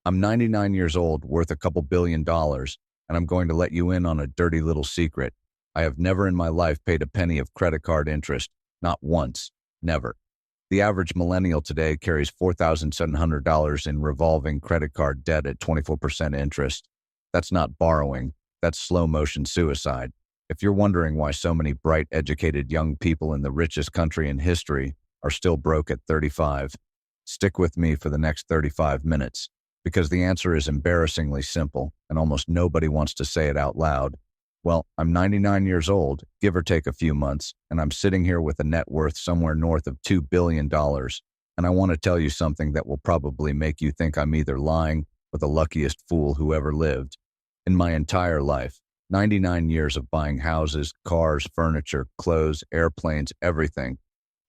I'm 99 years old, worth a couple $1 billion, and I'm going to let you in on a dirty little secret. I have never in my life paid a penny of credit card interest. Not once. Never. The average millennial today carries $4,700 in revolving credit card debt at 24% interest. That's not borrowing. That's slow motion suicide. If you're wondering why so many bright, educated young people in the richest country in history are still broke at 35, stick with me for the next 35 minutes, because the answer is embarrassingly simple, and almost nobody wants to say it out loud. Well, I'm 99 years old, give or take a few months, and I'm sitting here with a net worth somewhere north of $2 billion, and I want to tell you something that will probably make you think I'm either lying or the luckiest fool who ever lived. In my entire life, 99 years of buying houses, cars, furniture, clothes, airplanes, everything,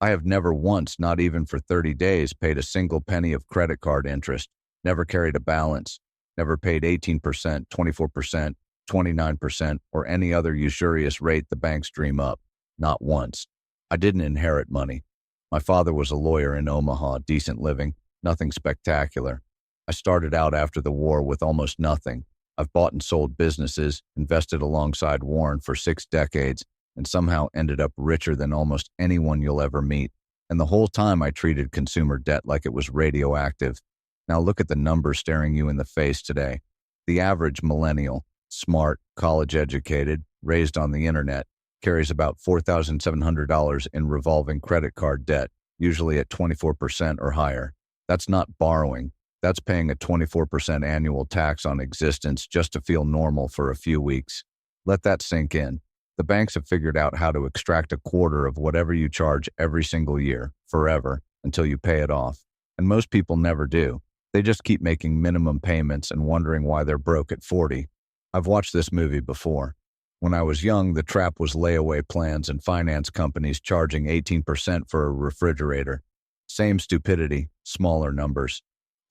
I have never once, not even for 30 days, paid a single penny of credit card interest, never carried a balance, never paid 18%, 24%, 29%, or any other usurious rate the banks dream up. Not once. I didn't inherit money. My father was a lawyer in Omaha, decent living, nothing spectacular. I started out after the war with almost nothing. I've bought and sold businesses, invested alongside Warren for 6 decades, and somehow ended up richer than almost anyone you'll ever meet. And the whole time I treated consumer debt like it was radioactive. Now look at the numbers staring you in the face today. The average millennial, smart, college-educated, raised on the internet, carries about $4,700 in revolving credit card debt, usually at 24% or higher. That's not borrowing. That's paying a 24% annual tax on existence just to feel normal for a few weeks. Let that sink in. The banks have figured out how to extract a quarter of whatever you charge every single year, forever, until you pay it off. And most people never do. They just keep making minimum payments and wondering why they're broke at 40. I've watched this movie before. When I was young, the trap was layaway plans and finance companies charging 18% for a refrigerator. Same stupidity, smaller numbers.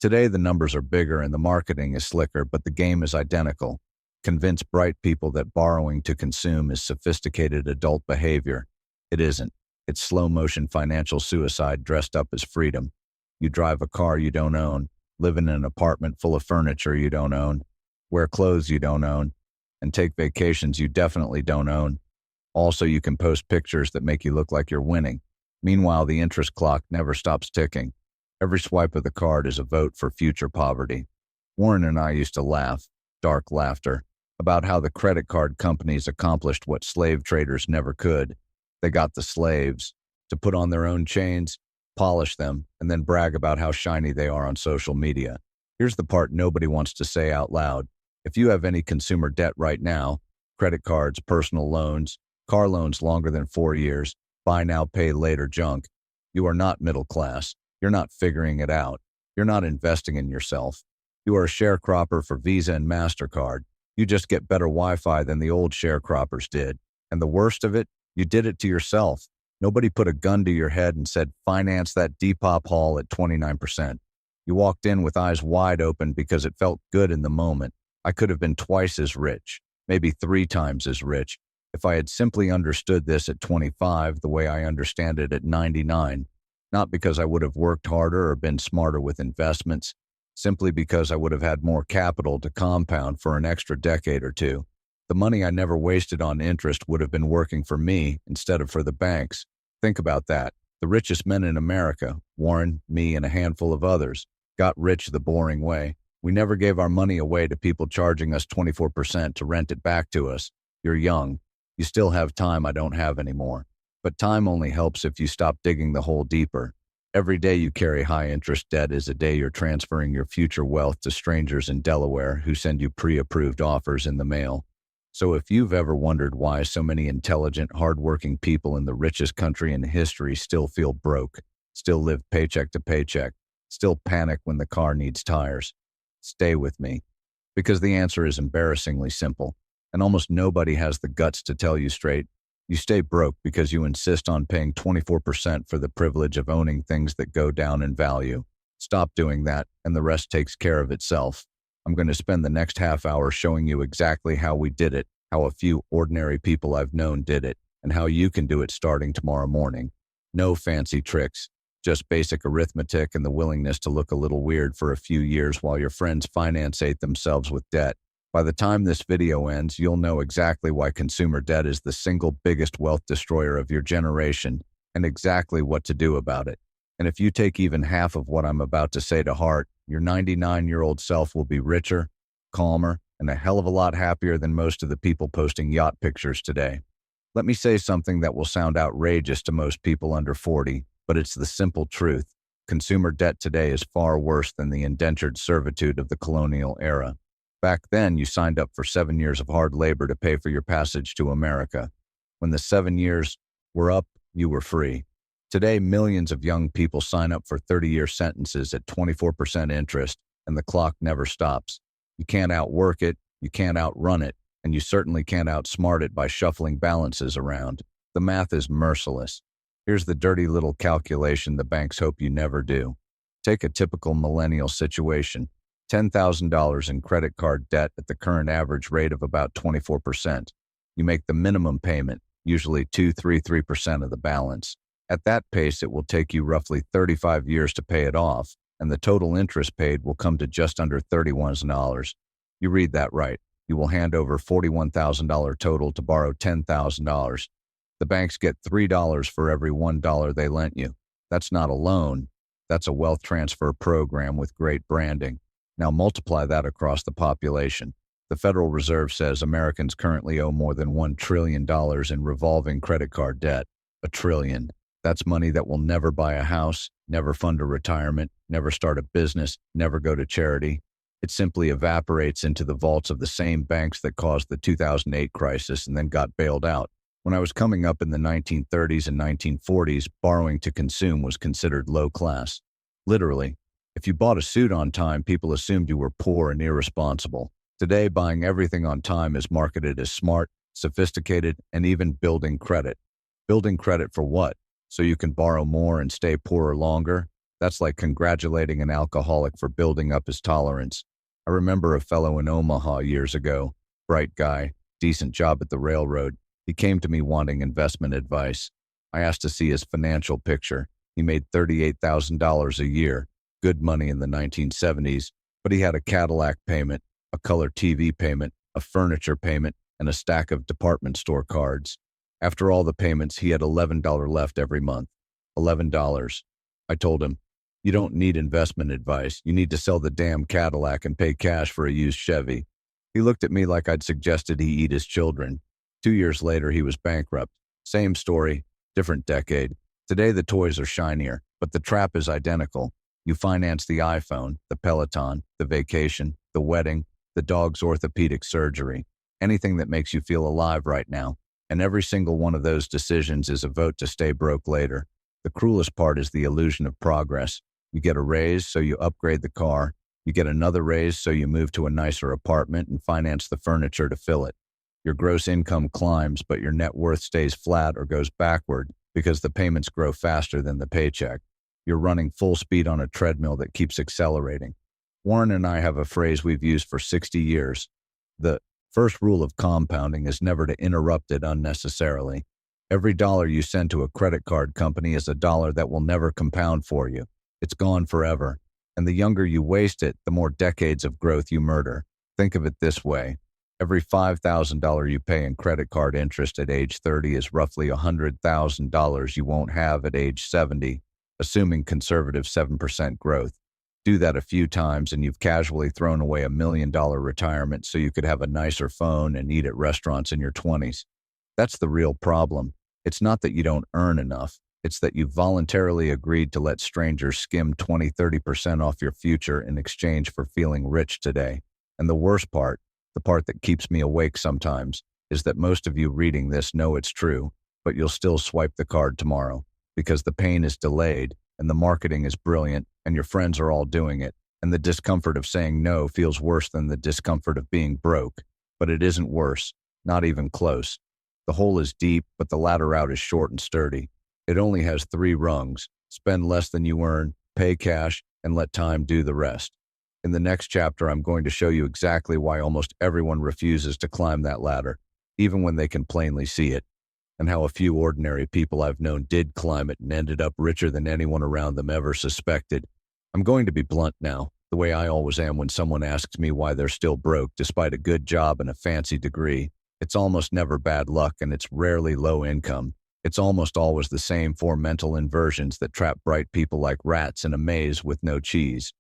Today, the numbers are bigger and the marketing is slicker, but the game is identical. Convince bright people that borrowing to consume is sophisticated adult behavior. It isn't. It's slow-motion financial suicide dressed up as freedom. You drive a car you don't own, live in an apartment full of furniture you don't own, wear clothes you don't own, and take vacations you definitely don't own. Also, you can post pictures that make you look like you're winning. Meanwhile, the interest clock never stops ticking. Every swipe of the card is a vote for future poverty. Warren and I used to laugh, dark laughter, about how the credit card companies accomplished what slave traders never could. They got the slaves to put on their own chains, polish them, and then brag about how shiny they are on social media. Here's the part nobody wants to say out loud. If you have any consumer debt right now, credit cards, personal loans, car loans longer than 4 years, buy now, pay later junk, you are not middle class. You're not figuring it out. You're not investing in yourself. You are a sharecropper for Visa and MasterCard. You just get better Wi-Fi than the old sharecroppers did. And the worst of it, you did it to yourself. Nobody put a gun to your head and said, finance that Depop haul at 29%. You walked in with eyes wide open because it felt good in the moment. I could have been twice as rich, maybe 3 times as rich, if I had simply understood this at 25 the way I understand it at 99. Not because I would have worked harder or been smarter with investments, simply because I would have had more capital to compound for an extra decade or two. The money I never wasted on interest would have been working for me instead of for the banks. Think about that. The richest men in America, Warren, me, and a handful of others, got rich the boring way. We never gave our money away to people charging us 24% to rent it back to us. You're young. You still have time I don't have anymore. But time only helps if you stop digging the hole deeper. Every day you carry high-interest debt is a day you're transferring your future wealth to strangers in Delaware who send you pre-approved offers in the mail. So if you've ever wondered why so many intelligent, hardworking people in the richest country in history still feel broke, still live paycheck to paycheck, still panic when the car needs tires, stay with me. Because the answer is embarrassingly simple, and almost nobody has the guts to tell you straight. You stay broke because you insist on paying 24% for the privilege of owning things that go down in value. Stop doing that, and the rest takes care of itself. I'm going to spend the next half hour showing you exactly how we did it, how a few ordinary people I've known did it, and how you can do it starting tomorrow morning. No fancy tricks, Just basic arithmetic and the willingness to look a little weird for a few years while your friends financiate themselves with debt. By the time this video ends, you'll know exactly why consumer debt is the single biggest wealth destroyer of your generation and exactly what to do about it. And if you take even half of what I'm about to say to heart, your 99-year-old self will be richer, calmer, and a hell of a lot happier than most of the people posting yacht pictures today. Let me say something that will sound outrageous to most people under 40, but it's the simple truth. Consumer debt today is far worse than the indentured servitude of the colonial era. Back then, you signed up for 7 years of hard labor to pay for your passage to America. When the 7 years were up, you were free. Today, millions of young people sign up for 30-year sentences at 24% interest, and the clock never stops. You can't outwork it, you can't outrun it, and you certainly can't outsmart it by shuffling balances around. The math is merciless. Here's the dirty little calculation the banks hope you never do. Take a typical millennial situation. $10,000 in credit card debt at the current average rate of about 24%. You make the minimum payment, usually 2-3% of the balance. At that pace, it will take you roughly 35 years to pay it off, and the total interest paid will come to just under $31,000. You read that right. You will hand over $41,000 total to borrow $10,000. The banks get $3 for every $1 they lent you. That's not a loan. That's a wealth transfer program with great branding. Now multiply that across the population. The Federal Reserve says Americans currently owe more than $1 trillion in revolving credit card debt. $1 trillion. That's money that will never buy a house, never fund a retirement, never start a business, never go to charity. It simply evaporates into the vaults of the same banks that caused the 2008 crisis and then got bailed out. When I was coming up in the 1930s and 1940s, borrowing to consume was considered low class. Literally. If you bought a suit on time, people assumed you were poor and irresponsible. Today, buying everything on time is marketed as smart, sophisticated, and even building credit. Building credit for what? So you can borrow more and stay poorer longer? That's like congratulating an alcoholic for building up his tolerance. I remember a fellow in Omaha years ago, bright guy, decent job at the railroad. He came to me wanting investment advice. I asked to see his financial picture. He made $38,000 a year. Good money in the 1970s, but he had a Cadillac payment, a color TV payment, a furniture payment, and a stack of department store cards. After all the payments, he had $11 left every month. $11. I told him, you don't need investment advice. You need to sell the damn Cadillac and pay cash for a used Chevy. He looked at me like I'd suggested he eat his children. 2 years later, he was bankrupt. Same story, different decade. Today, the toys are shinier, but the trap is identical. You finance the iPhone, the Peloton, the vacation, the wedding, the dog's orthopedic surgery, anything that makes you feel alive right now. And every single one of those decisions is a vote to stay broke later. The cruelest part is the illusion of progress. You get a raise, so you upgrade the car. You get another raise, so you move to a nicer apartment and finance the furniture to fill it. Your gross income climbs, but your net worth stays flat or goes backward because the payments grow faster than the paycheck. You're running full speed on a treadmill that keeps accelerating. Warren and I have a phrase we've used for 60 years. The first rule of compounding is never to interrupt it unnecessarily. Every dollar you send to a credit card company is a dollar that will never compound for you. It's gone forever. And the younger you waste it, the more decades of growth you murder. Think of it this way. Every $5,000 you pay in credit card interest at age 30 is roughly $100,000 you won't have at age 70. Assuming conservative 7% growth. Do that a few times and you've casually thrown away $1 million retirement so you could have a nicer phone and eat at restaurants in your 20s. That's the real problem. It's not that you don't earn enough. It's that you voluntarily agreed to let strangers skim 20-30% off your future in exchange for feeling rich today. And the worst part, the part that keeps me awake sometimes, is that most of you reading this know it's true, but you'll still swipe the card tomorrow. Because the pain is delayed, and the marketing is brilliant, and your friends are all doing it, and the discomfort of saying no feels worse than the discomfort of being broke. But it isn't worse, not even close. The hole is deep, but the ladder out is short and sturdy. It only has 3 rungs. Spend less than you earn, pay cash, and let time do the rest. In the next chapter, I'm going to show you exactly why almost everyone refuses to climb that ladder, even when they can plainly see it. and how a few ordinary people I've known did climb it and ended up richer than anyone around them ever suspected. I'm going to be blunt now, the way I always am when someone asks me why they're still broke despite a good job and a fancy degree. It's almost never bad luck, and it's rarely low income. It's almost always the same four mental inversions that trap bright people like rats in a maze with no cheese.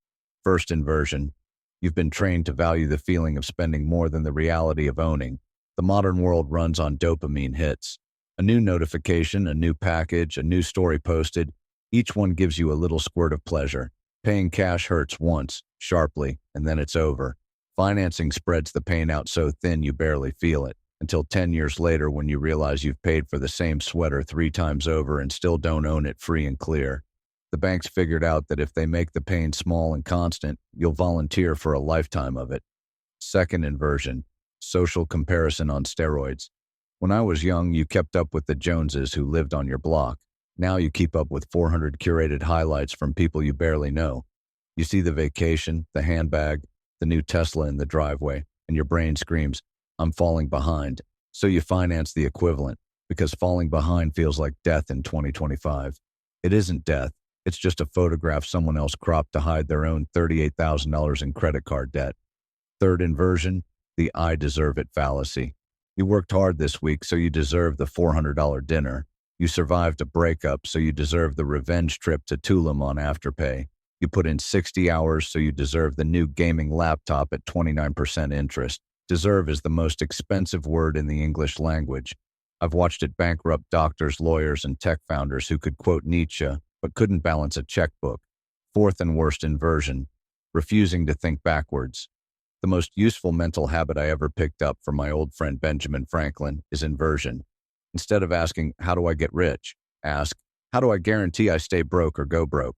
First inversion. You've been trained to value the feeling of spending more than the reality of owning. The modern world runs on dopamine hits. A new notification, a new package, a new story posted. Each one gives you a little squirt of pleasure. Paying cash hurts once, sharply, and then it's over. Financing spreads the pain out so thin you barely feel it, until 10 years later when you realize you've paid for the same sweater 3 times over and still don't own it free and clear. The banks figured out that if they make the pain small and constant, you'll volunteer for a lifetime of it. Second inversion. Social comparison on steroids. When I was young, you kept up with the Joneses who lived on your block. Now you keep up with 400 curated highlights from people you barely know. You see the vacation, the handbag, the new Tesla in the driveway, and your brain screams, I'm falling behind. So you finance the equivalent, because falling behind feels like death in 2025. It isn't death. It's just a photograph someone else cropped to hide their own $38,000 in credit card debt. Third inversion, the I deserve it fallacy. You worked hard this week, so you deserve the $400 dinner. You survived a breakup, so you deserve the revenge trip to Tulum on Afterpay. You put in 60 hours, so you deserve the new gaming laptop at 29% interest. Deserve is the most expensive word in the English language. I've watched it bankrupt doctors, lawyers, and tech founders who could quote Nietzsche, but couldn't balance a checkbook. Fourth and worst inversion, refusing to think backwards. The most useful mental habit I ever picked up from my old friend Benjamin Franklin is inversion. Instead of asking, how do I get rich? Ask, how do I guarantee I stay broke or go broke?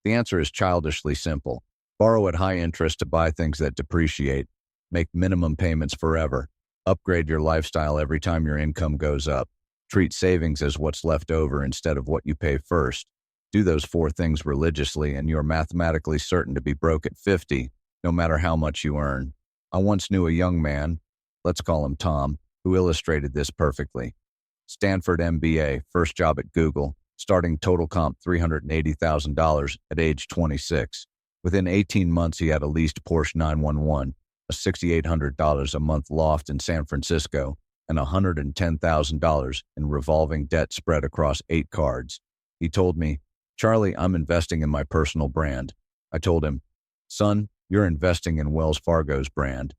The answer is childishly simple. Borrow at high interest to buy things that depreciate. Make minimum payments forever. Upgrade your lifestyle every time your income goes up. Treat savings as what's left over instead of what you pay first. Do those 4 things religiously and you're mathematically certain to be broke at 50, no matter how much you earn. I once knew a young man, let's call him Tom, who illustrated this perfectly. Stanford MBA, first job at Google, starting total comp $380,000 at age 26. Within 18 months, he had a leased Porsche 911, a $6,800 a month loft in San Francisco, and $110,000 in revolving debt spread across 8 cards. He told me, Charlie, I'm investing in my personal brand. I told him, son, you're investing in Wells Fargo's brand.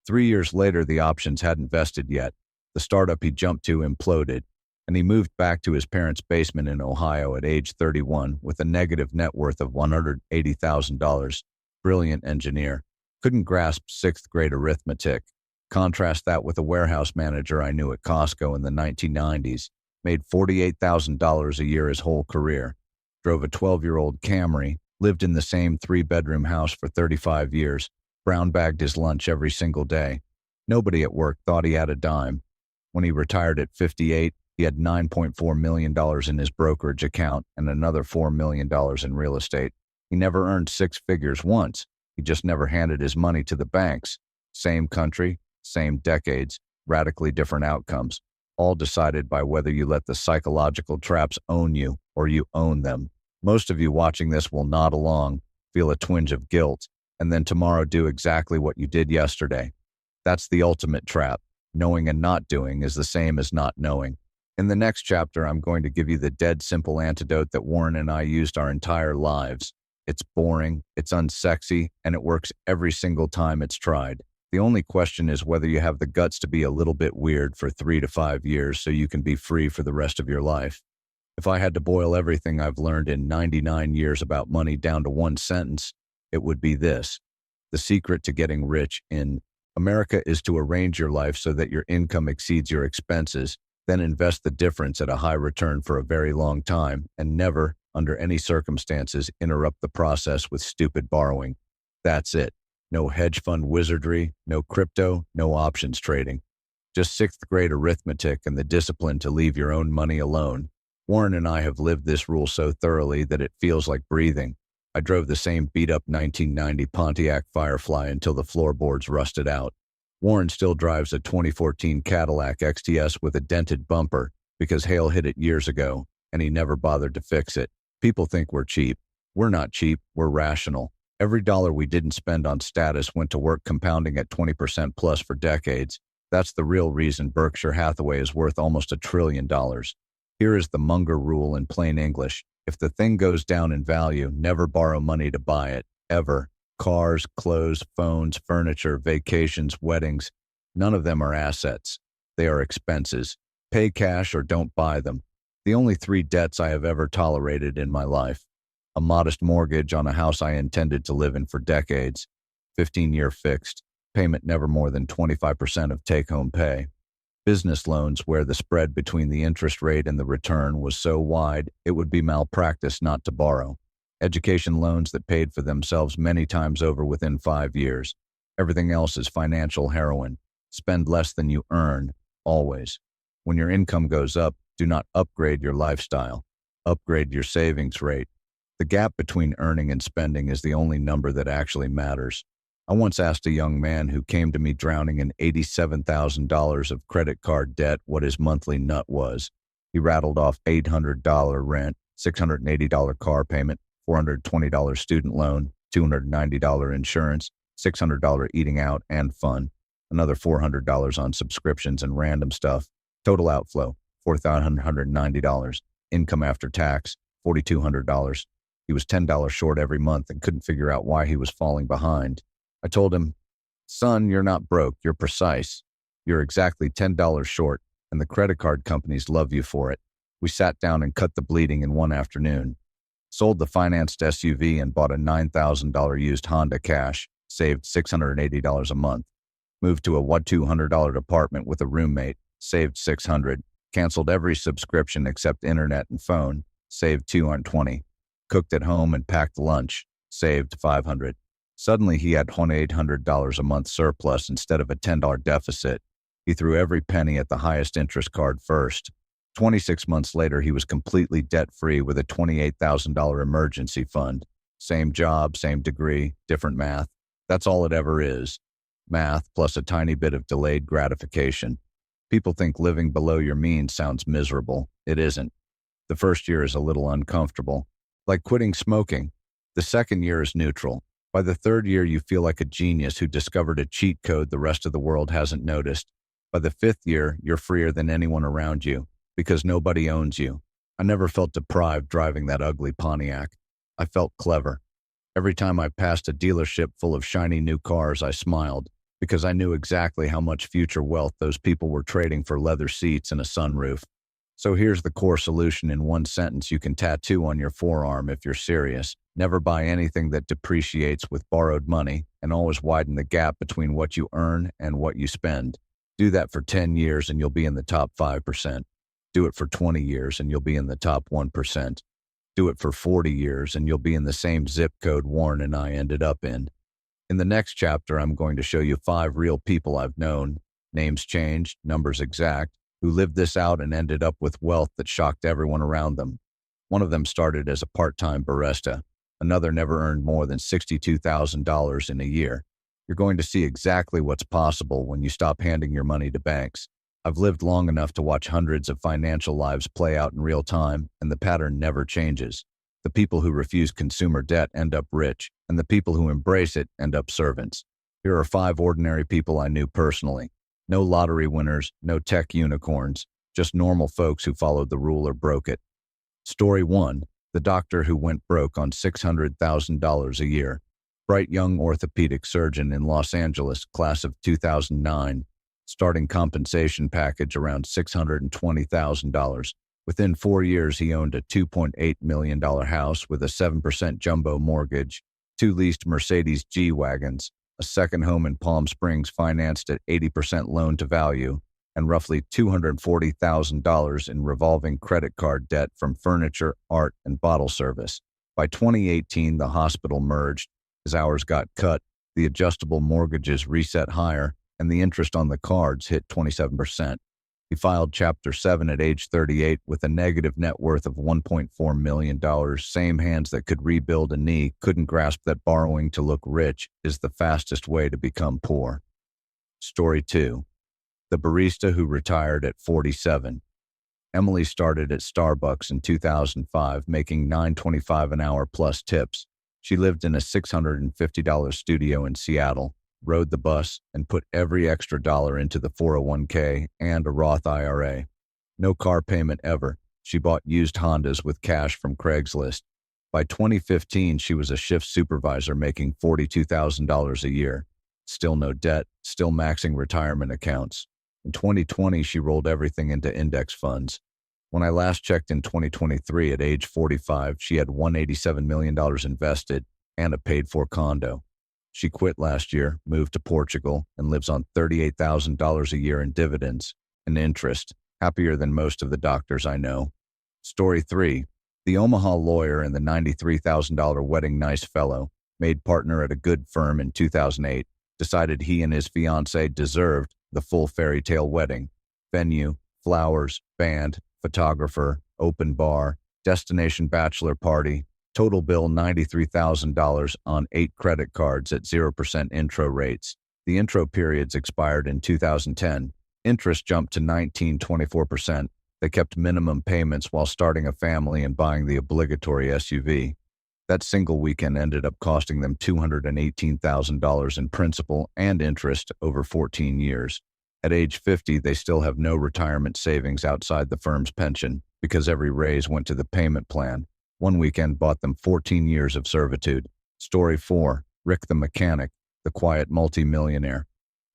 3 years later, the options hadn't vested yet. The startup he jumped to imploded, and he moved back to his parents' basement in Ohio at age 31 with a negative net worth of $180,000. Brilliant engineer. Couldn't grasp 6th grade arithmetic. Contrast that with a warehouse manager I knew at Costco in the 1990s. Made $48,000 a year his whole career. Drove a 12-year-old Camry. Lived in the same 3-bedroom house for 35 years. Brown-bagged his lunch every single day. Nobody at work thought he had a dime. When he retired at 58, he had $9.4 million in his brokerage account and another $4 million in real estate. He never earned 6 figures once. He just never handed his money to the banks. Same country, same decades, radically different outcomes, all decided by whether you let the psychological traps own you or you own them. Most of you watching this will nod along, feel a twinge of guilt, and then tomorrow do exactly what you did yesterday. That's the ultimate trap. Knowing and not doing is the same as not knowing. In the next chapter, I'm going to give you the dead simple antidote that Warren and I used our entire lives. It's boring, it's unsexy, and it works every single time it's tried. The only question is whether you have the guts to be a little bit weird for 3 to 5 years so you can be free for the rest of your life. If I had to boil everything I've learned in 99 years about money down to one sentence, it would be this. The secret to getting rich in America is to arrange your life so that your income exceeds your expenses, then invest the difference at a high return for a very long time, and never, under any circumstances, interrupt the process with stupid borrowing. That's it. No hedge fund wizardry, no crypto, no options trading. Just 6th grade arithmetic and the discipline to leave your own money alone. Warren and I have lived this rule so thoroughly that it feels like breathing. I drove the same beat-up 1990 Pontiac Firefly until the floorboards rusted out. Warren still drives a 2014 Cadillac XTS with a dented bumper, because hail hit it years ago, and he never bothered to fix it. People think we're cheap. We're not cheap, we're rational. Every dollar we didn't spend on status went to work compounding at 20% plus for decades. That's the real reason Berkshire Hathaway is worth almost $1 trillion. Here is the Munger rule in plain English. If the thing goes down in value, never borrow money to buy it, ever. Cars, clothes, phones, furniture, vacations, weddings, none of them are assets. They are expenses. Pay cash or don't buy them. The only 3 debts I have ever tolerated in my life. A modest mortgage on a house I intended to live in for decades. 15-year fixed. Payment never more than 25% of take-home pay. Business loans where the spread between the interest rate and the return was so wide it would be malpractice not to borrow. Education loans that paid for themselves many times over within 5 years. Everything else is financial heroin. Spend less than you earn, always. When your income goes up, do not upgrade your lifestyle. Upgrade your savings rate. The gap between earning and spending is the only number that actually matters. I once asked a young man who came to me drowning in $87,000 of credit card debt what his monthly nut was. He rattled off $800 rent, $680 car payment, $420 student loan, $290 insurance, $600 eating out and fun, another $400 on subscriptions and random stuff. Total outflow, $4,190. Income after tax, $4,200. He was $10 short every month and couldn't figure out why he was falling behind. I told him, "Son, you're not broke, you're precise. You're exactly $10 short, and the credit card companies love you for it." We sat down and cut the bleeding in one afternoon. Sold the financed SUV and bought a $9,000 used Honda cash, saved $680 a month. Moved to a $200 apartment with a roommate, saved $600. Canceled every subscription except internet and phone, saved $220. Cooked at home and packed lunch, saved $500. Suddenly he had $2,800 a month surplus instead of a $10 deficit. He threw every penny at the highest interest card first. 26 months later, he was completely debt-free with a $28,000 emergency fund. Same job, same degree, different math. That's all it ever is. Math plus a tiny bit of delayed gratification. People think living below your means sounds miserable. It isn't. The first year is a little uncomfortable. Like quitting smoking. The second year is neutral. By the third year, you feel like a genius who discovered a cheat code the rest of the world hasn't noticed. By the 5th year, you're freer than anyone around you, because nobody owns you. I never felt deprived driving that ugly Pontiac. I felt clever. Every time I passed a dealership full of shiny new cars, I smiled, because I knew exactly how much future wealth those people were trading for leather seats and a sunroof. So here's the core solution in one sentence you can tattoo on your forearm if you're serious. Never buy anything that depreciates with borrowed money, and always widen the gap between what you earn and what you spend. Do that for 10 years and you'll be in the top 5%. Do it for 20 years and you'll be in the top 1%. Do it for 40 years and you'll be in the same zip code Warren and I ended up in. In the next chapter, I'm going to show you 5 real people I've known, names changed, numbers exact, who lived this out and ended up with wealth that shocked everyone around them. One of them started as a part-time barista. Another never earned more than $62,000 in a year. You're going to see exactly what's possible when you stop handing your money to banks. I've lived long enough to watch hundreds of financial lives play out in real time, and the pattern never changes. The people who refuse consumer debt end up rich, and the people who embrace it end up servants. Here are 5 ordinary people I knew personally. No lottery winners, no tech unicorns, just normal folks who followed the rule or broke it. Story 1. The doctor who went broke on $600,000 a year. Bright young orthopedic surgeon in Los Angeles, class of 2009. Starting compensation package around $620,000. Within 4 years, he owned a $2.8 million house with a 7% jumbo mortgage, 2 leased Mercedes G-Wagons, a second home in Palm Springs financed at 80% loan to value, and roughly $240,000 in revolving credit card debt from furniture, art, and bottle service. By 2018, the hospital merged, his hours got cut, the adjustable mortgages reset higher, and the interest on the cards hit 27%. He filed Chapter 7 at age 38 with a negative net worth of $1.4 million. Same hands that could rebuild a knee couldn't grasp that borrowing to look rich is the fastest way to become poor. Story 2. The barista who retired at 47. Emily started at Starbucks in 2005, making $9.25 an hour plus tips. She lived in a $650 studio in Seattle, rode the bus, and put every extra dollar into the 401k and a Roth IRA. No car payment ever. She bought used Hondas with cash from Craigslist. By 2015, she was a shift supervisor making $42,000 a year. Still no debt, still maxing retirement accounts. In 2020, she rolled everything into index funds. When I last checked in 2023 at age 45, she had $187 million invested and a paid-for condo. She quit last year, moved to Portugal, and lives on $38,000 a year in dividends and interest, happier than most of the doctors I know. Story 3. The Omaha lawyer and the $93,000 wedding nice fellow, made partner at a good firm in 2008, decided he and his fiancée deserved the full fairy tale wedding. Venue, flowers, band, photographer, open bar, destination bachelor party, total bill $93,000 on 8 credit cards at 0% intro rates. The intro periods expired in 2010. Interest jumped to 19.24%. They kept minimum payments while starting a family and buying the obligatory SUV. That single weekend ended up costing them $218,000 in principal and interest over 14 years. At age 50, they still have no retirement savings outside the firm's pension because every raise went to the payment plan. One weekend bought them 14 years of servitude. Story 4. Rick the mechanic, the quiet multimillionaire.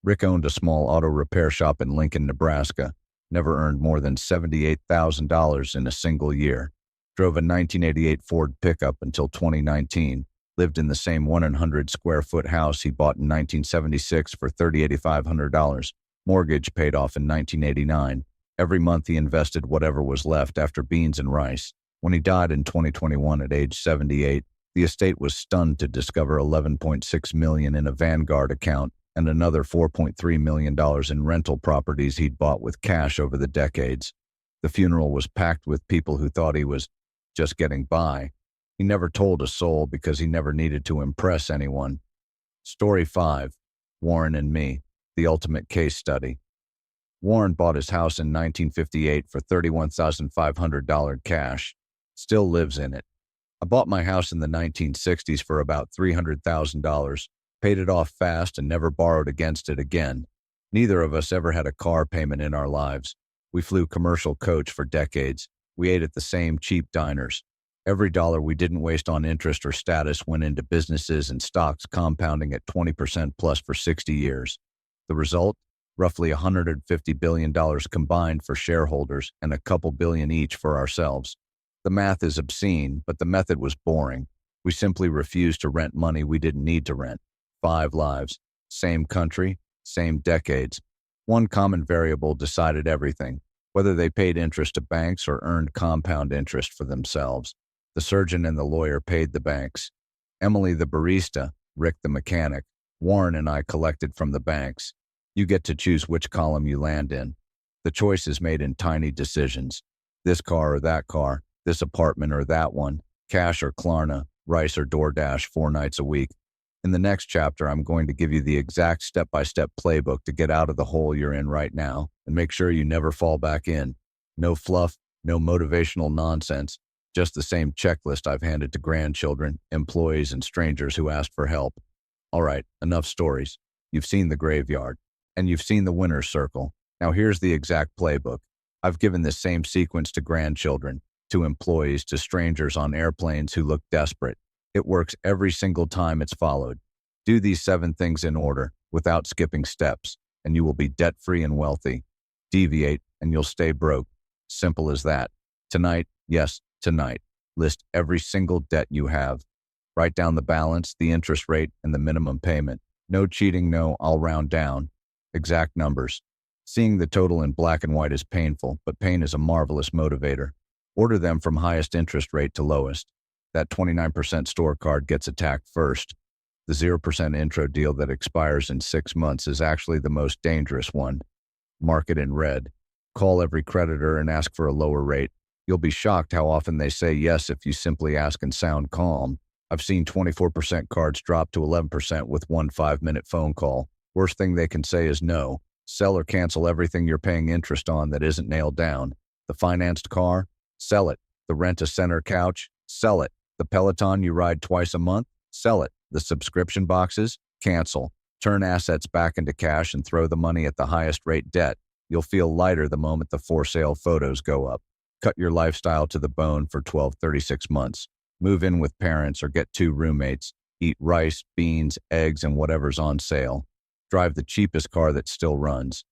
Rick owned a small auto repair shop in Lincoln, Nebraska. Never earned more than $78,000 in a single year. Drove a 1988 Ford pickup until 2019. Lived in the same 100-square-foot house he bought in 1976 for $8,500. Mortgage paid off in 1989. Every month he invested whatever was left after beans and rice. When he died in 2021 at age 78, the estate was stunned to discover $11.6 million in a Vanguard account and another $4.3 million in rental properties he'd bought with cash over the decades. The funeral was packed with people who thought he was just getting by. He never told a soul because he never needed to impress anyone. Story 5. Warren and Me, the ultimate case study. Warren bought his house in 1958 for $31,500 cash. Still lives in it. I bought my house in the 1960s for about $300,000, paid it off fast and never borrowed against it again. Neither of us ever had a car payment in our lives. We flew commercial coach for decades. We ate at the same cheap diners. Every dollar we didn't waste on interest or status went into businesses and stocks compounding at 20% plus for 60 years. The result? Roughly $150 billion combined for shareholders and a couple billion each for ourselves. The math is obscene, but the method was boring. We simply refused to rent money we didn't need to rent. 5 lives. Same country, same decades. One common variable decided everything, whether they paid interest to banks or earned compound interest for themselves. The surgeon and the lawyer paid the banks. Emily the barista, Rick the mechanic, Warren and I collected from the banks. You get to choose which column you land in. The choice is made in tiny decisions. This car or that car, this apartment or that one, cash or Klarna, rice or DoorDash 4 nights a week. In the next chapter, I'm going to give you the exact step-by-step playbook to get out of the hole you're in right now and make sure you never fall back in. No fluff, no motivational nonsense, just the same checklist I've handed to grandchildren, employees, and strangers who asked for help. All right, enough stories. You've seen the graveyard, and you've seen the winner's circle. Now here's the exact playbook. I've given this same sequence to grandchildren, to employees, to strangers on airplanes who look desperate. It works every single time it's followed. Do these 7 things in order, without skipping steps, and you will be debt-free and wealthy. Deviate, and you'll stay broke. Simple as that. Tonight, yes, tonight, list every single debt you have. Write down the balance, the interest rate, and the minimum payment. No cheating, no, I'll round down. Exact numbers. Seeing the total in black and white is painful, but pain is a marvelous motivator. Order them from highest interest rate to lowest. That 29% store card gets attacked first. The 0% intro deal that expires in 6 months is actually the most dangerous one. Mark it in red. Call every creditor and ask for a lower rate. You'll be shocked how often they say yes if you simply ask and sound calm. I've seen 24% cards drop to 11% with one 5-minute phone call. Worst thing they can say is no. Sell or cancel everything you're paying interest on that isn't nailed down. The The financed car? Sell it. The rent-a-center couch? Sell it. The Peloton you ride twice a month? Sell it. The subscription boxes? Cancel. Turn assets back into cash and throw the money at the highest rate debt. You'll feel lighter the moment the for sale photos go up. Cut your lifestyle to the bone for 36 months. Move in with parents or get 2 roommates. Eat rice, beans, eggs, and whatever's on sale. Drive the cheapest car that still runs.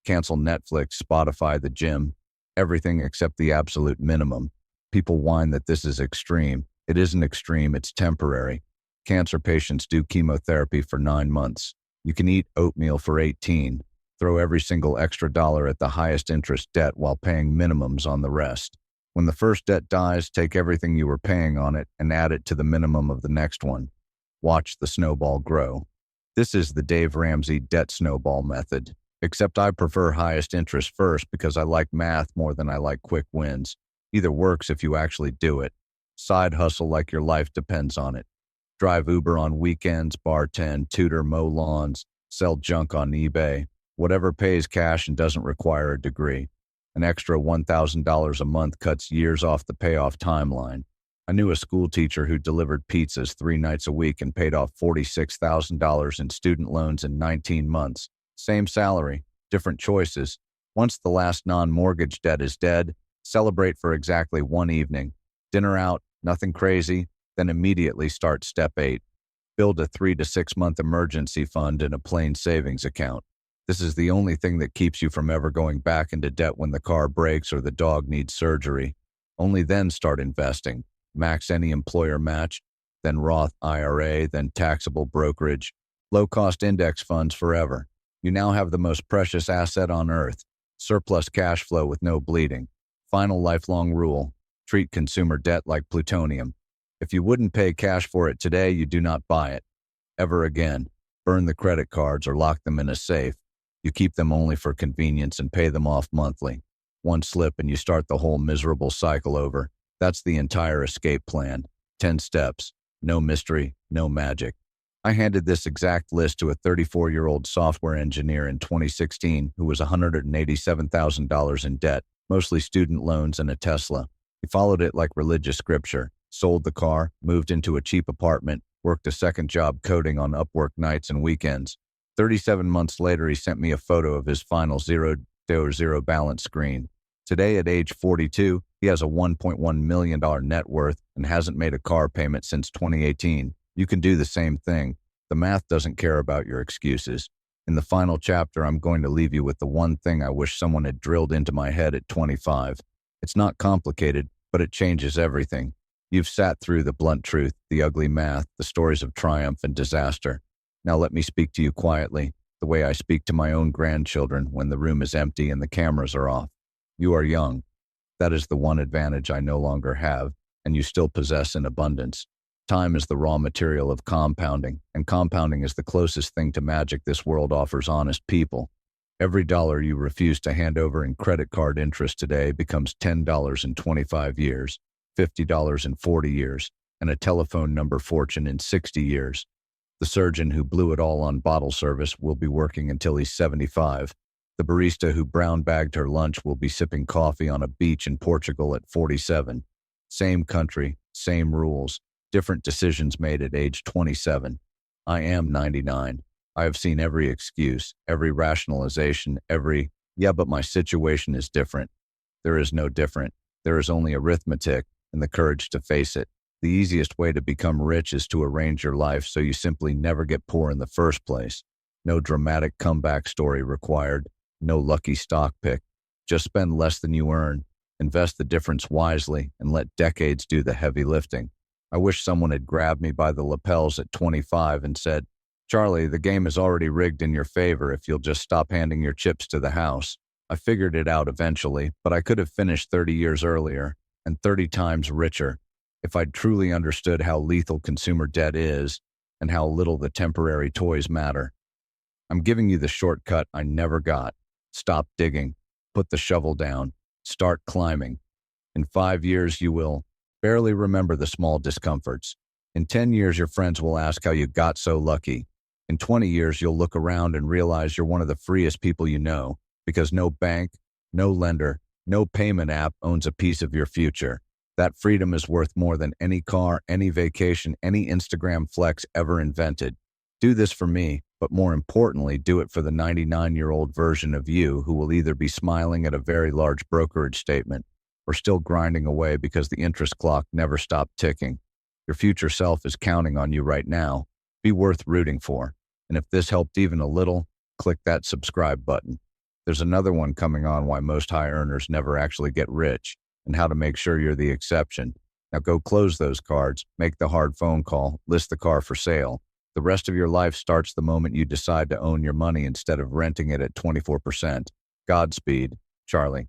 Cancel Netflix, Spotify, the gym. Everything except the absolute minimum. People whine that this is extreme. It isn't extreme, it's temporary. Cancer patients do chemotherapy for 9 months. You can eat oatmeal for 18. Throw every single extra dollar at the highest interest debt while paying minimums on the rest. When the first debt dies, take everything you were paying on it and add it to the minimum of the next one. Watch the snowball grow. This is the Dave Ramsey debt snowball method. Except I prefer highest interest first because I like math more than I like quick wins. Either works if you actually do it. Side hustle like your life depends on it. Drive Uber on weekends, bartend, tutor, mow lawns, sell junk on eBay. Whatever pays cash and doesn't require a degree. An extra $1,000 a month cuts years off the payoff timeline. I knew a school teacher who delivered pizzas 3 nights a week and paid off $46,000 in student loans in 19 months. Same salary, different choices. Once the last non-mortgage debt is dead, celebrate for exactly 1 evening. Dinner out, nothing crazy, then immediately start step 8. Build a 3 to 6 month emergency fund in a plain savings account. This is the only thing that keeps you from ever going back into debt when the car breaks or the dog needs surgery. Only then start investing. Max any employer match, then Roth IRA, then taxable brokerage. Low-cost index funds forever. You now have the most precious asset on earth. Surplus cash flow with no bleeding. Final lifelong rule. Treat consumer debt like plutonium. If you wouldn't pay cash for it today, you do not buy it. Ever again. Burn the credit cards or lock them in a safe. You keep them only for convenience and pay them off monthly. One slip and you start the whole miserable cycle over. That's the entire escape plan. 10 steps. No mystery, no magic. I handed this exact list to a 34-year-old software engineer in 2016 who was $187,000 in debt, mostly student loans and a Tesla. He followed it like religious scripture, sold the car, moved into a cheap apartment, worked a second job coding on Upwork nights and weekends. 37 months later, he sent me a photo of his final zero balance screen. Today, at age 42, he has a $1.1 million net worth and hasn't made a car payment since 2018. You can do the same thing. The math doesn't care about your excuses. In the final chapter, I'm going to leave you with the one thing I wish someone had drilled into my head at 25. It's not complicated, but it changes everything. You've sat through the blunt truth, the ugly math, the stories of triumph and disaster. Now let me speak to you quietly, the way I speak to my own grandchildren when the room is empty and the cameras are off. You are young. That is the one advantage I no longer have, and you still possess in abundance. Time is the raw material of compounding, and compounding is the closest thing to magic this world offers honest people. Every dollar you refuse to hand over in credit card interest today becomes $10 in 25 years, $50 in 40 years, and a telephone number fortune in 60 years. The surgeon who blew it all on bottle service will be working until he's 75. The barista who brown-bagged her lunch will be sipping coffee on a beach in Portugal at 47. Same country, same rules, different decisions made at age 27. I am 99. I have seen every excuse, every rationalization, yeah, but my situation is different. There is no different. There is only arithmetic and the courage to face it. The easiest way to become rich is to arrange your life so you simply never get poor in the first place. No dramatic comeback story required. No lucky stock pick. Just spend less than you earn. Invest the difference wisely and let decades do the heavy lifting. I wish someone had grabbed me by the lapels at 25 and said, "Charlie, the game is already rigged in your favor if you'll just stop handing your chips to the house." I figured it out eventually, but I could have finished 30 years earlier and 30 times richer if I'd truly understood how lethal consumer debt is and how little the temporary toys matter. I'm giving you the shortcut I never got. Stop digging. Put the shovel down. Start climbing. In 5 years, you will barely remember the small discomforts. In 10 years, your friends will ask how you got so lucky. In 20 years, you'll look around and realize you're one of the freest people you know, because no bank, no lender, No payment app owns a piece of your future. That freedom is worth more than any car, any vacation, any Instagram flex ever invented. Do this for me, but more importantly, do it for the 99-year-old version of you who will either be smiling at a very large brokerage statement or still grinding away because the interest clock never stopped ticking. Your future self is counting on you right now. Be worth rooting for. And if this helped even a little, click that subscribe button. There's another one coming on why most high earners never actually get rich and how to make sure you're the exception. Now go close those cards, make the hard phone call, list the car for sale. The rest of your life starts the moment you decide to own your money instead of renting it at 24%. Godspeed, Charlie.